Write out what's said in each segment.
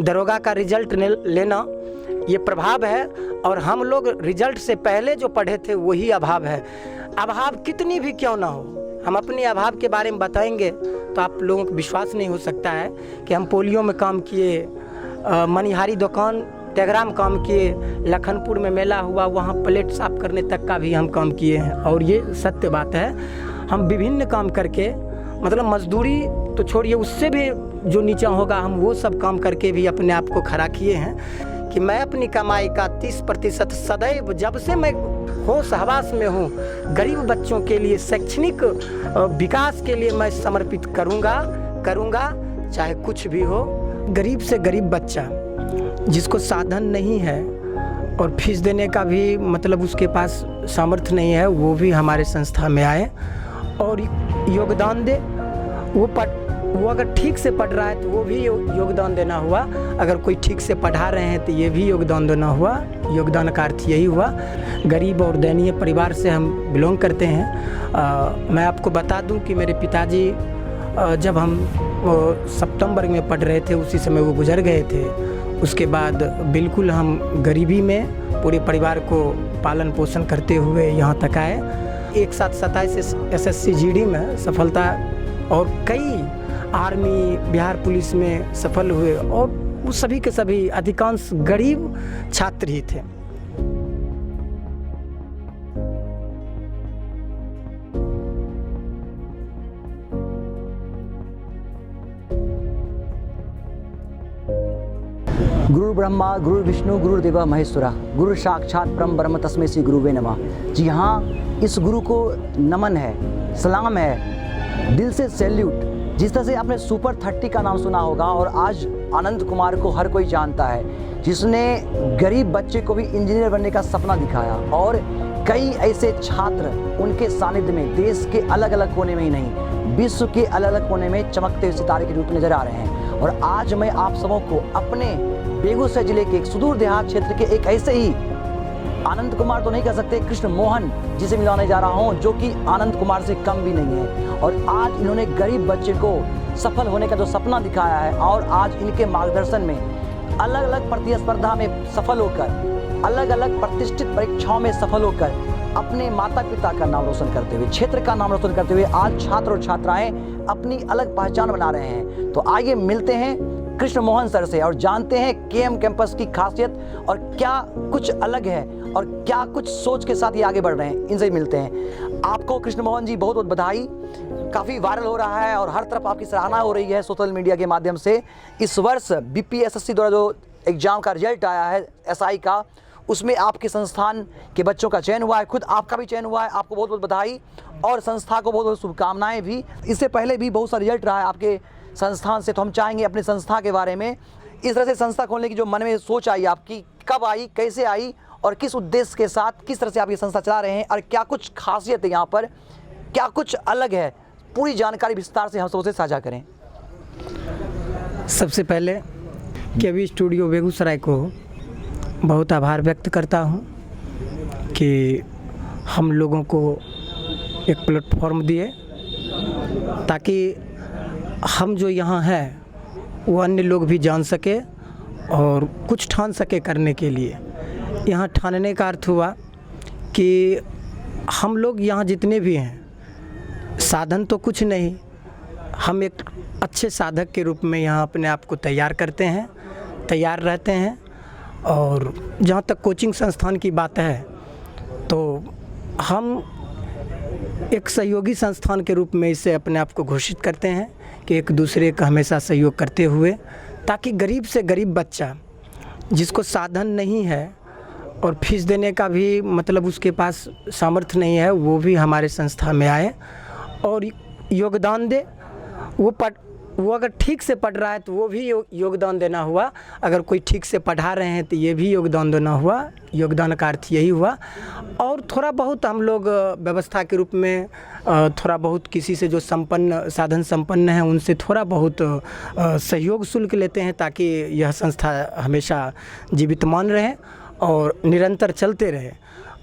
दरोगा का रिजल्ट लेना ये प्रभाव है, और हम लोग रिजल्ट से पहले जो पढ़े थे वही अभाव है। अभाव कितनी भी क्यों ना हो, हम अपने अभाव के बारे में बताएंगे तो आप लोगों को विश्वास नहीं हो सकता है कि हम पोलियो में काम किए, मनिहारी दुकान टेगराम काम किए, लखनपुर में मेला हुआ वहाँ प्लेट साफ करने तक का भी हम काम किए हैं। और ये सत्य बात है, हम विभिन्न काम करके, मतलब मजदूरी तो छोड़िए, उससे भी जो नीचा होगा हम वो सब काम करके भी अपने आप को खड़ा किए हैं कि मैं अपनी कमाई का 30% सदैव, जब से मैं होश हवास में हूँ, गरीब बच्चों के लिए, शैक्षणिक विकास के लिए मैं समर्पित करूँगा चाहे कुछ भी हो। गरीब से गरीब बच्चा जिसको साधन नहीं है और फीस देने का भी मतलब उसके पास सामर्थ्य नहीं है, वो भी हमारे संस्था में आए और योगदान दे। वो अगर ठीक से पढ़ रहा है तो वो भी योगदान देना हुआ, अगर कोई ठीक से पढ़ा रहे हैं तो ये भी योगदान देना हुआ। योगदान का अर्थ यही हुआ। गरीब और दयनीय परिवार से हम बिलोंग करते हैं। मैं आपको बता दूं कि मेरे पिताजी जब हम सितंबर में पढ़ रहे थे उसी समय वो गुजर गए थे। उसके बाद बिल्कुल हम गरीबी में पूरे परिवार को पालन पोषण करते हुए यहाँ तक आए। एक साथ 27 SSC GD में सफलता और कई आर्मी, बिहार पुलिस में सफल हुए, और वो सभी के सभी अधिकांश गरीब छात्र ही थे। गुरु ब्रह्मा गुरु विष्णु गुरुदेव महेश्वरा, गुरु साक्षात परम ब्रह्म तस्मै श्री गुरुवे नमः। जी हाँ, इस गुरु को नमन है, सलाम है, दिल से सैल्यूट। जिस तरह से आपने सुपर 30 का नाम सुना होगा और आज आनंद कुमार को हर कोई जानता है, जिसने गरीब बच्चे को भी इंजीनियर बनने का सपना दिखाया, और कई ऐसे छात्र उनके सानिध्य में देश के अलग अलग कोने में ही नहीं, विश्व के अलग अलग कोने में चमकते हुए सितारे के रूप में नजर आ रहे हैं। और आज मैं आप सबों को अपने बेगूसराय जिले के एक सुदूर देहात क्षेत्र के एक ऐसे ही, आनंद कुमार तो नहीं कह सकते, कृष्ण मोहन जिसे मिलाने जा रहा हूं, जो कि आनंद कुमार से कम भी नहीं है। और आज इन्होंने गरीब बच्चे को सफल होने का जो सपना दिखाया है, और आज इनके मार्गदर्शन में अलग अलग प्रतिस्पर्धा में सफल होकर, अलग अलग प्रतिष्ठित परीक्षाओं में सफल होकर अपने माता पिता का नाम रोशन करते हुए, क्षेत्र का नाम रोशन करते हुए आज छात्र और छात्राएं अपनी अलग पहचान बना रहे हैं। तो आइए मिलते हैं कृष्ण मोहन सर से और जानते हैं KM कैंपस की खासियत और क्या कुछ अलग है और क्या कुछ सोच के साथ ये आगे बढ़ रहे हैं। इनसे ही मिलते हैं। आपको कृष्ण मोहन जी बहुत बहुत बधाई। काफ़ी वायरल हो रहा है और हर तरफ आपकी सराहना हो रही है सोशल मीडिया के माध्यम से। इस वर्ष BPSSC द्वारा जो एग्जाम का रिजल्ट आया है SI का, उसमें आपके संस्थान के बच्चों का चयन हुआ है, खुद आपका भी चयन हुआ है। आपको बहुत बहुत बधाई और संस्था को बहुत बहुत शुभकामनाएं भी। इससे पहले भी बहुत सा रिजल्ट रहा है आपके संस्थान से, तो हम चाहेंगे अपने संस्था के बारे में, इस तरह से संस्था खोलने की जो मन में सोच आई आपकी, कब आई, कैसे आई और किस उद्देश्य के साथ किस तरह से आप ये संस्था चला रहे हैं और क्या कुछ खासियत है यहाँ पर, क्या कुछ अलग है, पूरी जानकारी विस्तार से हम सबसे साझा करें। सबसे पहले KV स्टूडियो बेगूसराय को बहुत आभार व्यक्त करता हूँ कि हम लोगों को एक प्लेटफॉर्म दिए ताकि हम जो यहाँ हैं वो अन्य लोग भी जान सके और कुछ ठान सके करने के लिए। यहाँ ठानने का अर्थ हुआ कि हम लोग यहाँ जितने भी हैं, साधन तो कुछ नहीं, हम एक अच्छे साधक के रूप में यहाँ अपने आप को तैयार करते हैं, तैयार रहते हैं। और जहाँ तक कोचिंग संस्थान की बात है तो हम एक सहयोगी संस्थान के रूप में इसे अपने आप को घोषित करते हैं कि एक दूसरे का हमेशा सहयोग करते हुए, ताकि गरीब से गरीब बच्चा जिसको साधन नहीं है और फीस देने का भी मतलब उसके पास सामर्थ्य नहीं है, वो भी हमारे संस्था में आए और योगदान दे। वो अगर ठीक से पढ़ रहा है तो वो भी योगदान देना हुआ, अगर कोई ठीक से पढ़ा रहे हैं तो ये भी योगदान देना हुआ। योगदान का अर्थ यही हुआ। और थोड़ा बहुत हम लोग व्यवस्था के रूप में थोड़ा बहुत किसी से जो साधन संपन्न हैं उनसे थोड़ा बहुत सहयोग शुल्क लेते हैं, ताकि यह संस्था हमेशा जीवितमान रहे और निरंतर चलते रहे।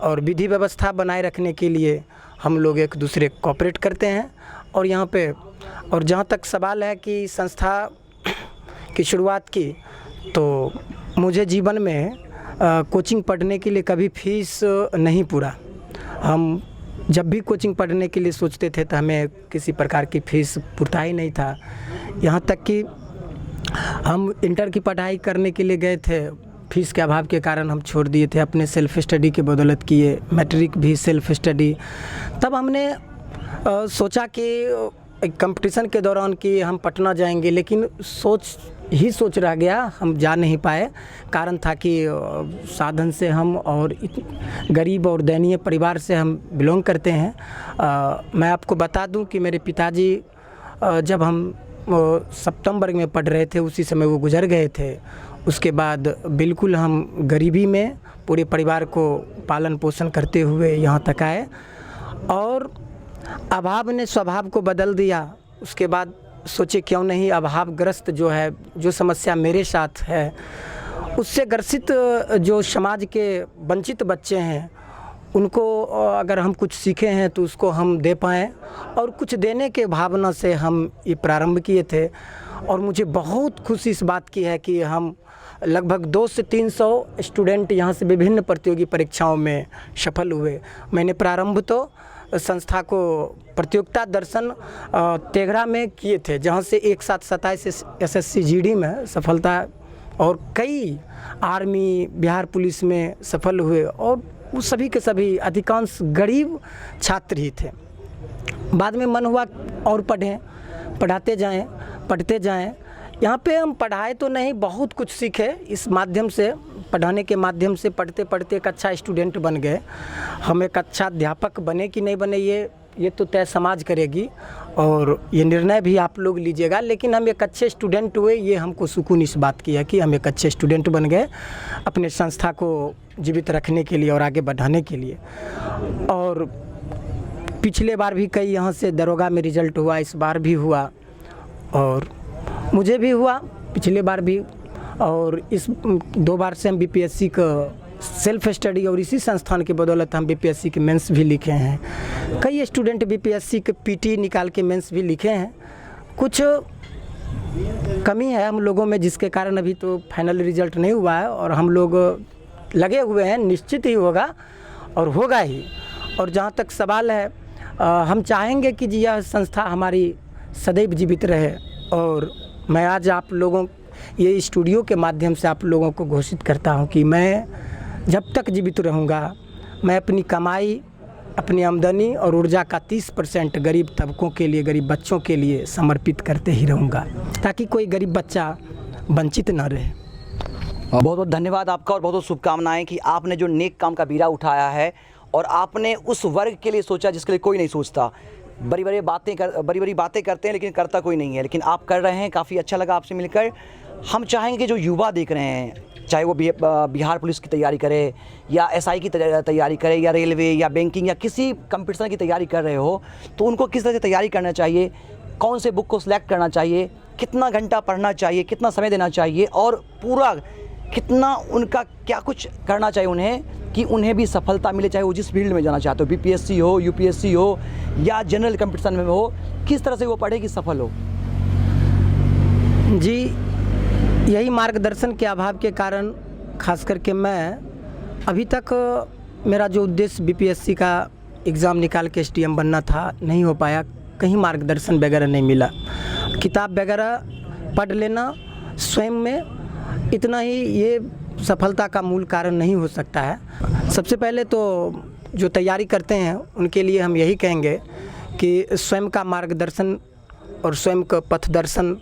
और विधि व्यवस्था बनाए रखने के लिए हम लोग एक दूसरे को कोऑपरेट करते हैं। और यहाँ पे, और जहाँ तक सवाल है कि संस्था की शुरुआत की, तो मुझे जीवन में कोचिंग पढ़ने के लिए कभी फीस नहीं पूरा। हम जब भी कोचिंग पढ़ने के लिए सोचते थे तो हमें किसी प्रकार की फ़ीस पुरता ही नहीं था। यहाँ तक कि हम इंटर की पढ़ाई करने के लिए गए थे, फीस के अभाव के कारण हम छोड़ दिए थे, अपने सेल्फ़ स्टडी के बदौलत किए, मैट्रिक भी सेल्फ़ स्टडी। तब हमने सोचा कि एक कंपटीशन के दौरान कि हम पटना जाएंगे, लेकिन सोच रह गया, हम जा नहीं पाए। कारण था कि साधन से हम और गरीब और दयनीय परिवार से हम बिलोंग करते हैं। मैं आपको बता दूं कि मेरे पिताजी जब हम सप्तम वर्ग में पढ़ रहे थे उसी समय वो गुजर गए थे। उसके बाद बिल्कुल हम गरीबी में पूरे परिवार को पालन पोषण करते हुए यहाँ तक आए, और अभाव ने स्वभाव को बदल दिया। उसके बाद सोचे क्यों नहीं अभावग्रस्त जो है, जो समस्या मेरे साथ है, उससे ग्रसित जो समाज के वंचित बच्चे हैं उनको अगर हम कुछ सीखे हैं तो उसको हम दे पाएँ, और कुछ देने के भावना से हम ये प्रारंभ किए थे। और मुझे बहुत खुशी इस बात की है कि हम लगभग 200 से 300 स्टूडेंट यहाँ से विभिन्न प्रतियोगी परीक्षाओं में सफल हुए। मैंने प्रारंभ तो संस्था को प्रतियोगिता दर्शन तेघड़ा में किए थे, जहाँ से एक साथ 27 SSC GD में सफलता, और कई आर्मी बिहार पुलिस में सफल हुए, और वो सभी के सभी अधिकांश गरीब छात्र ही थे। बाद में मन हुआ और पढ़ते जाएं। यहाँ पे हम पढ़ाए तो नहीं, बहुत कुछ सीखे इस माध्यम से, पढ़ाने के माध्यम से। पढ़ते पढ़ते एक अच्छा स्टूडेंट बन गए। हम एक अच्छा अध्यापक बने कि नहीं बने ये तो तय समाज करेगी, और ये निर्णय भी आप लोग लीजिएगा। लेकिन हम एक अच्छे स्टूडेंट हुए, ये हमको सुकून इस बात की है कि हम एक अच्छे स्टूडेंट बन गए अपने संस्था को जीवित रखने के लिए और आगे बढ़ाने के लिए। और पिछले बार भी कई यहाँ से दरोगा में रिजल्ट हुआ, इस बार भी हुआ, और मुझे भी हुआ पिछले बार भी। और इस 2 बार से हम BPSC का सेल्फ स्टडी और इसी संस्थान की बदौलत हम BPSC के मेंस भी लिखे हैं। कई स्टूडेंट BPSC के PT निकाल के मेंस भी लिखे हैं। कुछ कमी है हम लोगों में, जिसके कारण अभी तो फाइनल रिजल्ट नहीं हुआ है, और हम लोग लगे हुए हैं, निश्चित ही होगा और होगा ही। और जहाँ तक सवाल है, हम चाहेंगे कि यह संस्था हमारी सदैव जीवित रहे। और मैं आज आप लोगों ये स्टूडियो के माध्यम से आप लोगों को घोषित करता हूं कि मैं जब तक जीवित रहूंगा, मैं अपनी कमाई, अपनी आमदनी और ऊर्जा का 30% गरीब तबकों के लिए, गरीब बच्चों के लिए समर्पित करते ही रहूंगा, ताकि कोई गरीब बच्चा वंचित न रहे। बहुत बहुत धन्यवाद आपका, और बहुत बहुत शुभकामनाएं कि आपने जो नेक काम का बीड़ा उठाया है और आपने उस वर्ग के लिए सोचा जिसके लिए कोई नहीं सोचता। बड़ी बड़ी बातें करते हैं लेकिन करता कोई नहीं है, लेकिन आप कर रहे हैं। काफ़ी अच्छा लगा आपसे मिलकर। हम चाहेंगे कि जो युवा देख रहे हैं, चाहे वो बिहार पुलिस की तैयारी करे, या SI की तैयारी करे, या रेलवे या बैंकिंग या किसी कंपटीशन की तैयारी कर रहे हो, तो उनको किस तरह से तैयारी करना चाहिए, कौन से बुक को सिलेक्ट करना चाहिए, कितना घंटा पढ़ना चाहिए, कितना समय देना चाहिए, और पूरा कितना उनका क्या कुछ करना चाहिए उन्हें कि उन्हें भी सफलता मिले, चाहे वो जिस फील्ड में जाना चाहते हो, BPSC हो, UPSC हो, या जनरल कंपटीशन में हो, किस तरह से वो पढ़े कि सफल हो। जी, यही मार्गदर्शन के अभाव के कारण खास करके मैं अभी तक मेरा जो उद्देश्य BPSC का एग्ज़ाम निकाल के SDM बनना था, नहीं हो पाया। कहीं मार्गदर्शन वगैरह नहीं मिला। किताब वगैरह पढ़ लेना स्वयं में इतना ही ये सफलता का मूल कारण नहीं हो सकता है। सबसे पहले तो जो तैयारी करते हैं उनके लिए हम यही कहेंगे कि स्वयं का मार्गदर्शन और स्वयं का पथदर्शन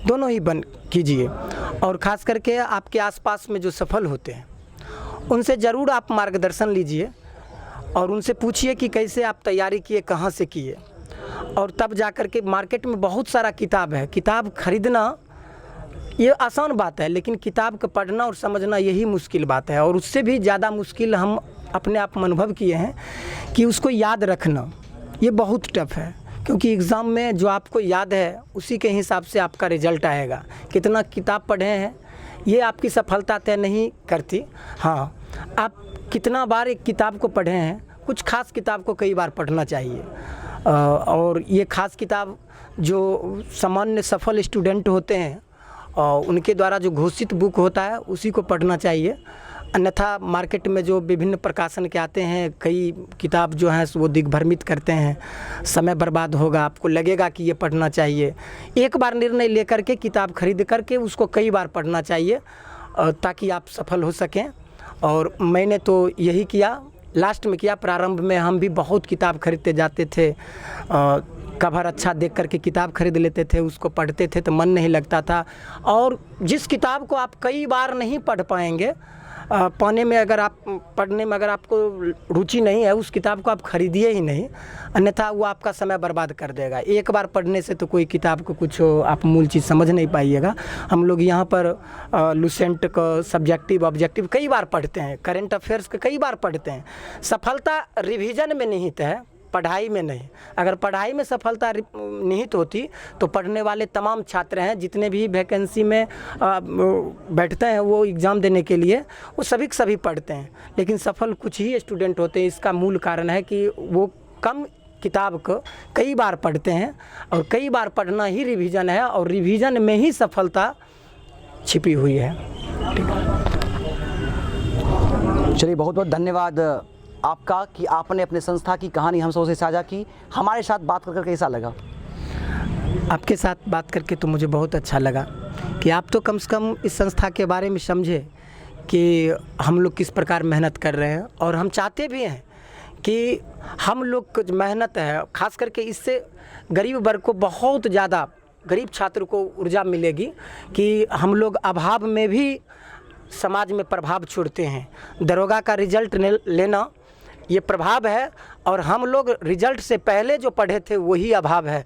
दोनों ही बन कीजिए। और ख़ास करके आपके आसपास में जो सफल होते हैं उनसे ज़रूर आप मार्गदर्शन लीजिए, और उनसे पूछिए कि कैसे आप तैयारी किए, कहाँ से किए। और तब जा कर के मार्केट में बहुत सारा किताब है, किताब खरीदना ये आसान बात है, लेकिन किताब को पढ़ना और समझना यही मुश्किल बात है। और उससे भी ज़्यादा मुश्किल हम अपने आप में अनुभव किए हैं कि उसको याद रखना, ये बहुत टफ है। क्योंकि एग्ज़ाम में जो आपको याद है उसी के हिसाब से आपका रिजल्ट आएगा। कितना किताब पढ़े हैं ये आपकी सफलता तय नहीं करती। हाँ, आप कितना बार एक किताब को पढ़े हैं, कुछ खास किताब को कई बार पढ़ना चाहिए। और ये खास किताब जो सामान्य सफल स्टूडेंट होते हैं और उनके द्वारा जो घोषित बुक होता है उसी को पढ़ना चाहिए। अन्यथा मार्केट में जो विभिन्न प्रकाशन के आते हैं, कई किताब जो हैं वो दिग्भ्रमित करते हैं, समय बर्बाद होगा, आपको लगेगा कि ये पढ़ना चाहिए। एक बार निर्णय लेकर के किताब खरीद करके उसको कई बार पढ़ना चाहिए ताकि आप सफल हो सकें। और मैंने तो यही किया, लास्ट में किया। प्रारंभ में हम भी बहुत किताब खरीदते जाते थे, कवर अच्छा देख करके किताब खरीद लेते थे, उसको पढ़ते थे तो मन नहीं लगता था। और जिस किताब को आप कई बार नहीं पढ़ पाएंगे, पढ़ने में अगर आपको रुचि नहीं है, उस किताब को आप खरीदिए ही नहीं, अन्यथा वो आपका समय बर्बाद कर देगा। एक बार पढ़ने से तो कोई किताब को कुछ आप मूल चीज़ समझ नहीं पाइएगा। हम लोग यहाँ पर लुसेंट का सब्जेक्टिव ऑब्जेक्टिव कई बार पढ़ते हैं, करेंट अफेयर्स का कई बार पढ़ते हैं। सफलता रिवीजन में निहित है, पढ़ाई में नहीं। अगर पढ़ाई में सफलता निहित होती तो पढ़ने वाले तमाम छात्र हैं, जितने भी वैकेंसी में बैठते हैं वो एग्ज़ाम देने के लिए, वो सभी पढ़ते हैं। लेकिन सफल कुछ ही स्टूडेंट होते हैं। इसका मूल कारण है कि वो कम किताब को कई बार पढ़ते हैं, और कई बार पढ़ना ही रिवीजन है, और रिवीजन में ही सफलता छिपी हुई है। चलिए, बहुत बहुत धन्यवाद आपका कि आपने अपने संस्था की कहानी हम सबसे साझा की। हमारे साथ बात कर कैसा लगा? आपके साथ बात करके तो मुझे बहुत अच्छा लगा कि आप तो कम से कम इस संस्था के बारे में समझे कि हम लोग किस प्रकार मेहनत कर रहे हैं। और हम चाहते भी हैं कि हम लोग की मेहनत है, ख़ास करके इससे गरीब वर्ग को बहुत ज़्यादा, गरीब छात्र को ऊर्जा मिलेगी कि हम लोग अभाव में भी समाज में प्रभाव छोड़ते हैं। दरोगा का रिजल्ट लेना ये प्रभाव है, और हम लोग रिजल्ट से पहले जो पढ़े थे वही अभाव है।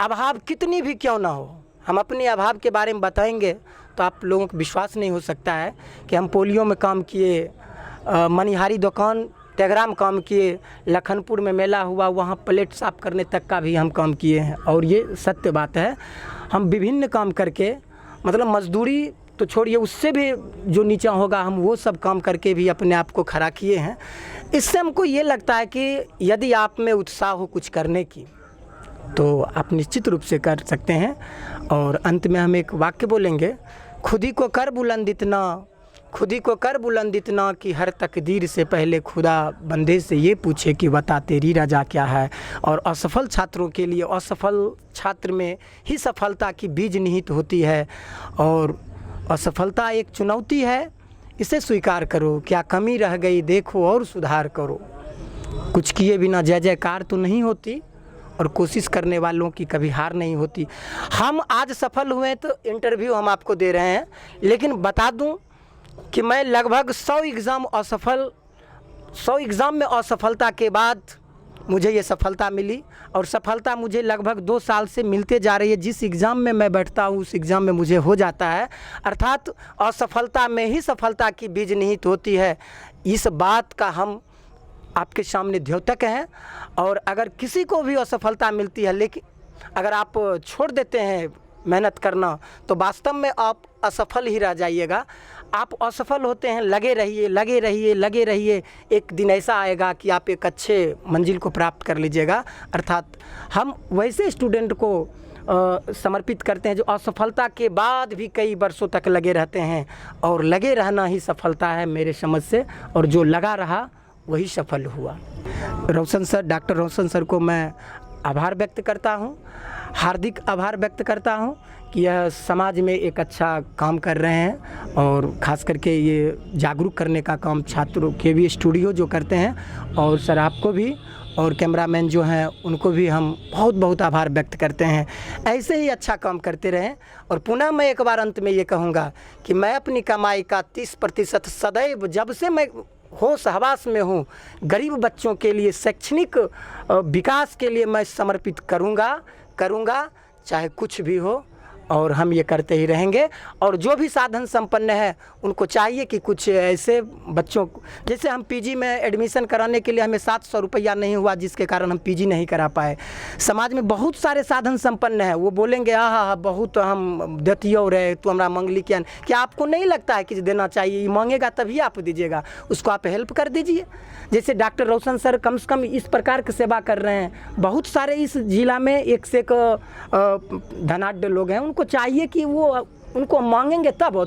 अभाव कितनी भी क्यों ना हो, हम अपने अभाव के बारे में बताएंगे तो आप लोगों को विश्वास नहीं हो सकता है कि हम पोलियो में काम किए, मनिहारी दुकान टेग्राम काम किए, लखनपुर में मेला हुआ वहाँ प्लेट साफ़ करने तक का भी हम काम किए हैं। और ये सत्य बात है, हम विभिन्न काम करके, मतलब मजदूरी तो छोड़िए, उससे भी जो नीचा होगा हम वो सब काम करके भी अपने आप को खड़ा किए हैं। इससे हमको ये लगता है कि यदि आप में उत्साह हो कुछ करने की तो आप निश्चित रूप से कर सकते हैं। और अंत में हम एक वाक्य बोलेंगे, खुद ही को कर बुलंद इतना, खुद ही को कर बुलंद इतना कि हर तकदीर से पहले खुदा बंदे से ये पूछे कि बता तेरी रजा क्या है। और असफल छात्रों के लिए, असफल छात्र में ही सफलता की बीज निहित होती है। और असफलता एक चुनौती है, इसे स्वीकार करो, क्या कमी रह गई देखो और सुधार करो। कुछ किए बिना जय जयकार तो नहीं होती, और कोशिश करने वालों की कभी हार नहीं होती। हम आज सफल हुए तो इंटरव्यू हम आपको दे रहे हैं, लेकिन बता दूं कि मैं लगभग 100 एग्ज़ाम में असफलता के बाद मुझे ये सफलता मिली, और सफलता मुझे लगभग 2 साल से मिलते जा रही है। जिस एग्ज़ाम में मैं बैठता हूँ उस एग्ज़ाम में मुझे हो जाता है। अर्थात असफलता में ही सफलता की बीज निहित होती है। इस बात का हम आपके सामने द्योतक हैं। और अगर किसी को भी असफलता मिलती है, लेकिन अगर आप छोड़ देते हैं मेहनत करना, तो वास्तव में आप असफल ही रह जाइएगा। आप असफल होते हैं, लगे रहिए, लगे रहिए, लगे रहिए, एक दिन ऐसा आएगा कि आप एक अच्छे मंजिल को प्राप्त कर लीजिएगा। अर्थात हम वैसे स्टूडेंट को समर्पित करते हैं जो असफलता के बाद भी कई वर्षों तक लगे रहते हैं, और लगे रहना ही सफलता है मेरे समझ से। और जो लगा रहा वही सफल हुआ। रोशन सर, डॉक्टर रोशन सर को मैं आभार व्यक्त करता हूँ, हार्दिक आभार व्यक्त करता हूँ कि यह समाज में एक अच्छा काम कर रहे हैं। और ख़ास करके ये जागरूक करने का काम छात्रों के भी स्टूडियो जो करते हैं, और सर आपको भी, और कैमरामैन जो हैं उनको भी हम बहुत बहुत आभार व्यक्त करते हैं। ऐसे ही अच्छा काम करते रहें। और पुनः मैं एक बार अंत में ये कहूँगा कि मैं अपनी कमाई का 30% सदैव, जब से मैं होश हवास में हूँ, गरीब बच्चों के लिए, शैक्षणिक विकास के लिए मैं समर्पित करूँगा, चाहे कुछ भी हो। और हम ये करते ही रहेंगे। और जो भी साधन संपन्न है उनको चाहिए कि कुछ ऐसे बच्चों को, जैसे हम पीजी में एडमिशन कराने के लिए हमें 700 रुपया नहीं हुआ, जिसके कारण हम पीजी नहीं करा पाए। समाज में बहुत सारे साधन संपन्न हैं, वो बोलेंगे हाँ बहुत हम देतियो रे, तू हमारा मंगली क्या आपको नहीं लगता है कि देना चाहिए? ये मांगेगा तभी आप दीजिएगा, उसको आप हेल्प कर दीजिए। जैसे डॉक्टर रोशन सर कम से कम इस प्रकार की सेवा कर रहे हैं। बहुत सारे इस जिला में एक से एक धनाढ्य लोग हैं, उनको चाहिए कि वो उनको मांगेंगे तब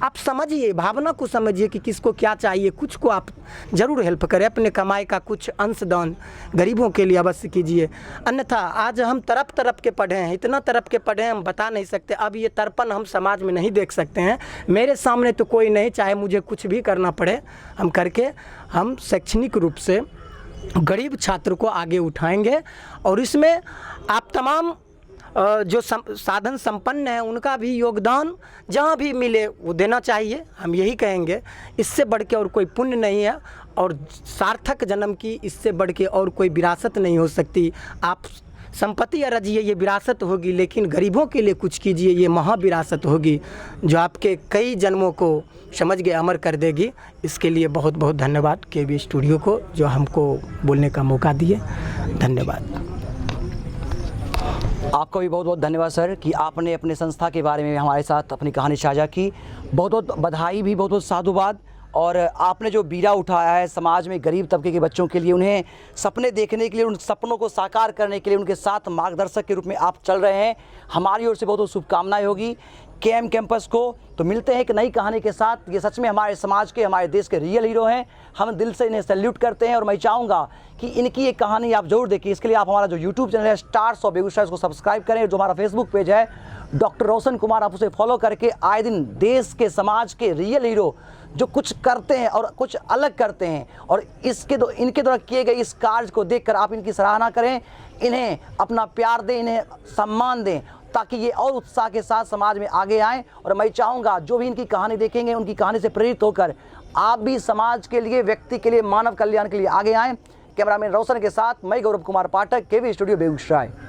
आप समझिए, भावना को समझिए कि किसको क्या चाहिए। कुछ को आप ज़रूर हेल्प करें, अपने कमाई का कुछ अंशदान गरीबों के लिए अवश्य कीजिए। अन्यथा आज हम तरफ के पढ़े हैं, इतना तरफ के पढ़े हैं हम बता नहीं सकते। अब ये तर्पण हम समाज में नहीं देख सकते हैं। मेरे सामने तो कोई नहीं, चाहे मुझे कुछ भी करना पड़े हम करके हम शैक्षणिक रूप से गरीब छात्र को आगे उठाएंगे। और इसमें आप तमाम जो साधन संपन्न हैं उनका भी योगदान जहाँ भी मिले वो देना चाहिए, हम यही कहेंगे। इससे बढ़ के और कोई पुण्य नहीं है और सार्थक जन्म की इससे बढ़ के और कोई विरासत नहीं हो सकती। आप संपत्ति अर्जिए, ये विरासत होगी, लेकिन गरीबों के लिए कुछ कीजिए, ये महाविरासत होगी जो आपके कई जन्मों को समझ के अमर कर देगी। इसके लिए बहुत बहुत धन्यवाद केवी स्टूडियो को जो हमको बोलने का मौका दिए। धन्यवाद। आपका भी बहुत बहुत धन्यवाद सर कि आपने अपने संस्था के बारे में हमारे साथ अपनी कहानी साझा की। बहुत बहुत बधाई भी, बहुत बहुत साधुवाद। और आपने जो बीड़ा उठाया है समाज में गरीब तबके के बच्चों के लिए, उन्हें सपने देखने के लिए, उन सपनों को साकार करने के लिए उनके साथ मार्गदर्शक के रूप में आप चल रहे हैं। हमारी ओर से बहुत बहुत शुभकामनाएं होगी केएम कैंपस को। तो मिलते हैं एक नई कहानी के साथ। ये सच में हमारे समाज के, हमारे देश के रियल हीरो हैं। हम दिल से इन्हें सैल्यूट करते हैं और मैं चाहूँगा कि इनकी एक कहानी आप जरूर देखिए। इसके लिए आप हमारा जो यूट्यूब चैनल है स्टार्स ऑफ बेगूसराय उसको सब्सक्राइब करें। जो हमारा फेसबुक पेज है डॉक्टर रोशन कुमार, आप उसे फॉलो करके आए दिन देश के, समाज के रियल हीरो जो कुछ करते हैं और कुछ अलग करते हैं, और इनके द्वारा किए गए इस कार्य को देखकर आप इनकी सराहना करें, इन्हें अपना प्यार दें, इन्हें सम्मान दें, ताकि ये और उत्साह के साथ समाज में आगे आएँ। और मैं चाहूँगा जो भी इनकी कहानी देखेंगे उनकी कहानी से प्रेरित होकर आप भी समाज के लिए, व्यक्ति के लिए, मानव कल्याण के लिए आगे आएँ। कैमरामैन रोशन के साथ मैं गौरव कुमार पाठक, केवी स्टूडियो बेगूसराय।